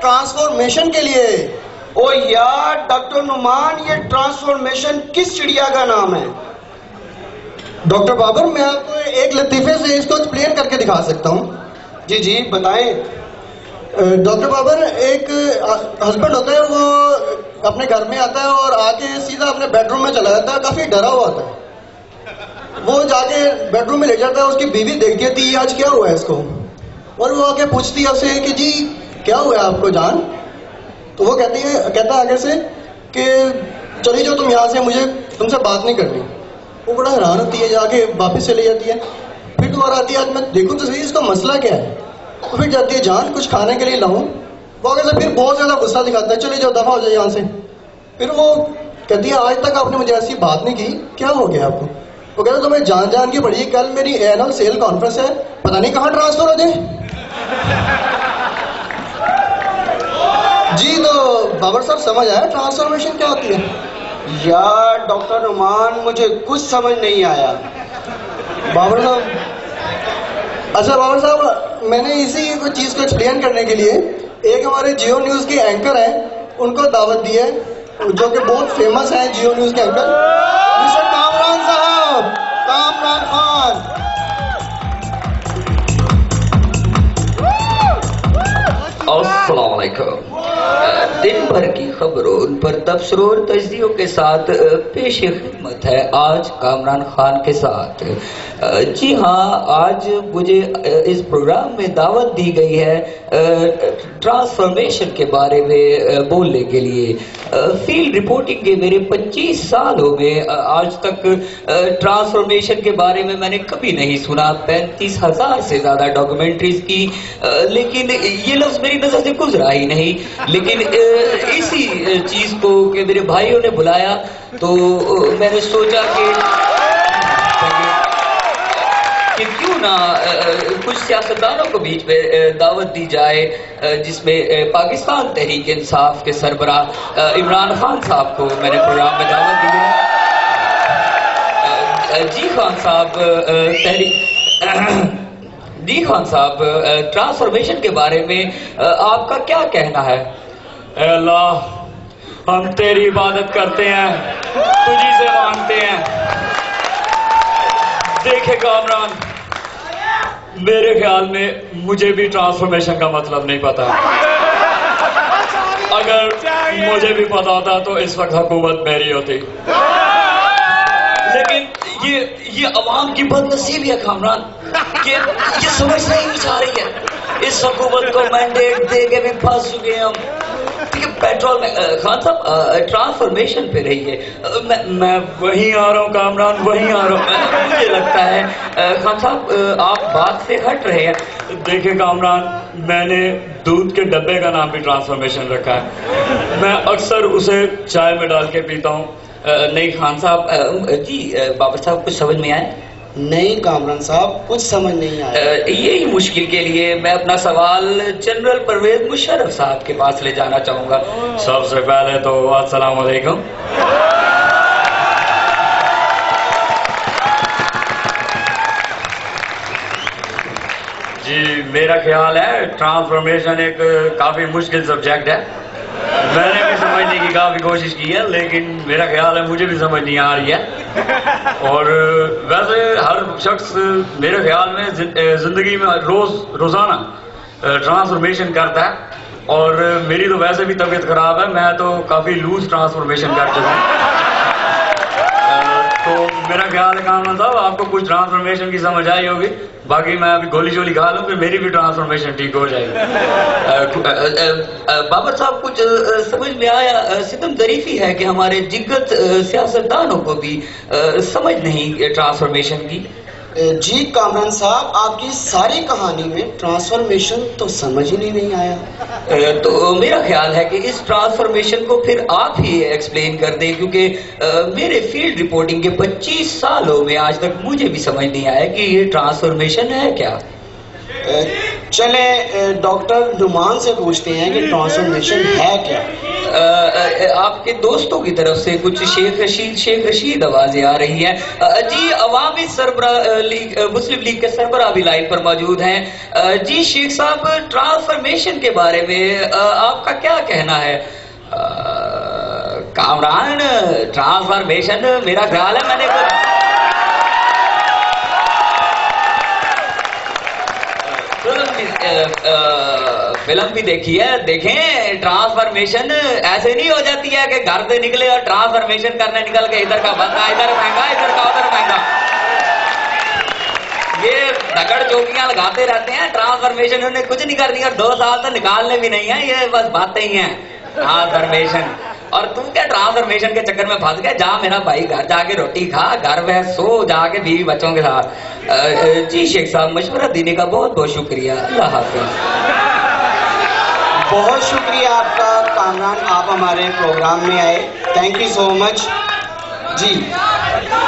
Transformation کے لیے. او یار ڈاکٹر نعمان، یہ ٹرانسفارمیشن کس چڑیا کا نام ہے؟ ڈاکٹر بابر، میں آپ کو ایک لطیفے سے اس کو ایکسپلین کر کے دکھا سکتا ہوں. جی جی بتائیں. ڈاکٹر بابر، ایک ہسبینڈ ہوتا ہے، وہ اپنے گھر میں آتا ہے اور آ کے سیدھا اپنے بیڈ روم میں چلا جاتا ہے. کافی ڈرا ہوا ہوتا ہے. وہ جا کے بیڈ روم میں لے جاتا ہے. اس کی بیوی دیکھتی ہے آج کیا ہوا ہے اس کو، اور وہ آ کے پوچھتی ہے اسے کہ جی کیا ہوا ہے آپ کو جان؟ تو وہ کہتا ہے آگے سے کہ چلی جاؤ تم یہاں سے، مجھے تم سے بات نہیں کرنی. وہ بڑا حیران ہوتی ہے، جا کے واپس چلی جاتی ہے. پھر دوبارہ آتی ہے، آج میں دیکھوں تو صحیح اس کا مسئلہ کیا ہے. تو پھر جاتی ہے، جان کچھ کھانے کے لیے لاؤں؟ وہ آگے سے پھر بہت زیادہ غصہ دکھاتا ہے، چلے جاؤ دفعہ ہو جائے یہاں سے. پھر وہ کہتی ہے آج تک آپ نے مجھے ایسی بات نہیں کی، کیا ہو گیا آپ کو؟ وہ کہتا ہے تمہیں جان جان کی پڑی، کل میری اینول سیل کانفرنس ہے، پتہ نہیں کہاں ٹرانسفر ہو جائے. جی تو بابر صاحب سمجھ آیا ٹرانسفارمیشن کیا ہوتی ہے؟ یار ڈاکٹر نعمان مجھے کچھ سمجھ نہیں آیا. بابر صاحب، اچھا بابر صاحب، میں نے اسی چیز کو ایکسپلین کرنے کے لیے ایک ہمارے جیو نیوز کے اینکر ہیں، ان کو دعوت دی ہے، جو کہ بہت فیمس ہیں جیو نیوز کے اینکر، مسٹر کامران صاحب، کامران خان. السلام علیکم. دن بھر کی خبروں پر تبصروں اور تجزیوں کے ساتھ پیش خدمت ہے آج کامران خان کے ساتھ. جی ہاں، آج مجھے اس پروگرام میں دعوت دی گئی ہے ٹرانسفارمیشن کے بارے میں بولنے کے لیے. فیلڈ رپورٹنگ کے میرے 25 سالوں میں آج تک ٹرانسفارمیشن کے بارے میں میں نے کبھی نہیں سنا. 35,000 سے زیادہ ڈاکومنٹریز کی، لیکن یہ لفظ میری نظر سے گزرا ہی نہیں. لیکن اسی چیز کو کہ میرے بھائیوں نے بلایا تو میں نے سوچا کہ کیوں نہ کچھ سیاستدانوں کو بیچ میں دعوت دی جائے، جس میں پاکستان تحریک انصاف کے سربراہ عمران خان صاحب کو میں نے پروگرام میں دعوت دی ہے. جی خان صاحب، ٹرانسفارمیشن کے بارے میں آپ کا کیا کہنا ہے؟ اے اللہ، ہم تیری عبادت کرتے ہیں، تجھی سے مانگتے ہیں. دیکھے کامران، میرے خیال میں مجھے بھی ٹرانسفارمیشن کا مطلب نہیں پتا. اگر مجھے بھی پتا ہوتا تو اس وقت حکومت میری ہوتی. لیکن یہ عوام کی بد نصیبی ہے کامران کہ یہ سمجھ نہیں چاہ رہی ہے. اس حکومت کو مینڈیٹ دے کے بھی پھنس چکے ہیں ہم. پیٹرول میں خان صاحب ٹرانسفارمیشن پہ رہی ہے. میں وہیں آ رہا ہوں کامران، وہیں آ رہا ہوں. مجھے لگتا ہے خان صاحب آپ بات سے ہٹ رہے ہیں. دیکھیں کامران، میں نے دودھ کے ڈبے کا نام بھی ٹرانسفارمیشن رکھا ہے. میں اکثر اسے چائے میں ڈال کے پیتا ہوں. نہیں خان صاحب، جی بابر صاحب کچھ سمجھ میں آئے؟ نہیں کامران صاحب، کچھ سمجھ نہیں آیا. یہی مشکل کے لیے میں اپنا سوال جنرل پرویز مشرف صاحب کے پاس لے جانا چاہوں گا. سب سے پہلے تو السلام علیکم. جی میرا خیال ہے ٹرانسفارمیشن ایک کافی مشکل سبجیکٹ ہے. میں نے بھی سمجھنے کی کافی کوشش کی ہے، لیکن میرا خیال ہے مجھے بھی سمجھ نہیں آ رہی ہے. اور ویسے ہر شخص میرے خیال میں زندگی میں روزانہ ٹرانسفارمیشن کرتا ہے. اور میری تو ویسے بھی طبیعت خراب ہے، میں تو کافی لوز ٹرانسفارمیشن کر چکا ہوں. تو میرا خیال ہے کامران صاحب آپ کو کچھ ٹرانسفارمیشن کی سمجھ آئی ہوگی. باقی میں ابھی گولی شولی کھا لوں کہ میری بھی ٹرانسفارمیشن ٹھیک ہو جائے گی. بابر صاحب کچھ سمجھ میں آیا. ستم ظریفی ہے کہ ہمارے جگت سیاستدانوں کو بھی سمجھ نہیں ٹرانسفارمیشن کی. جی کامران صاحب، آپ کی ساری کہانی میں ٹرانسفارمیشن تو سمجھ ہی نہیں آیا. تو میرا خیال ہے کہ اس ٹرانسفارمیشن کو پھر آپ ہی ایکسپلین کر دیں، کیونکہ میرے فیلڈ رپورٹنگ کے 25 سالوں میں آج تک مجھے بھی سمجھ نہیں آیا کہ یہ ٹرانسفارمیشن ہے کیا. چلیں ڈاکٹر نعمان سے پوچھتے ہیں کہ ٹرانسفارمیشن ہے کیا. آپ کے دوستوں کی طرف سے کچھ شیخ رشید آوازیں آ رہی ہیں. جی عوامی سربراہ مسلم لیگ کے سربراہ بھی لائن پر موجود ہیں. جی شیخ صاحب ٹرانسفارمیشن کے بارے میں آپ کا کیا کہنا ہے؟ کامران ٹرانسفارمیشن میرا خیال ہے میں نے فلم بھی دیکھی ہے. دیکھیں ٹرانسفارمیشن ایسے نہیں ہو جاتی ہے کہ گھر سے نکلے اور ٹرانسفارمیشن کرنے نکل کے ادھر کا بندہ ادھر مہنگا ادھر کا ادھر مہنگا. یہ دگڑ چوکیاں لگاتے رہتے ہیں. ٹرانسفارمیشن انہوں نے کچھ نہیں کر دیا اور 2 سال تک نکالنے بھی نہیں ہیں. یہ بس باتیں ہی ہیں ٹرانسفارمیشن. اور تم کیا ٹرانسفارمیشن کے چکر میں پھنس گیا؟ جا میرا بھائی گھر جا کے روٹی کھا, گھر میں سو جا کے بیوی بچوں کے ساتھ. جی شیخ صاحب مشورہ دینے کا بہت بہت شکریہ. اللہ حافظ. بہت شکریہ آپ کا کامران, آپ ہمارے پروگرام میں آئے. Thank you so much. G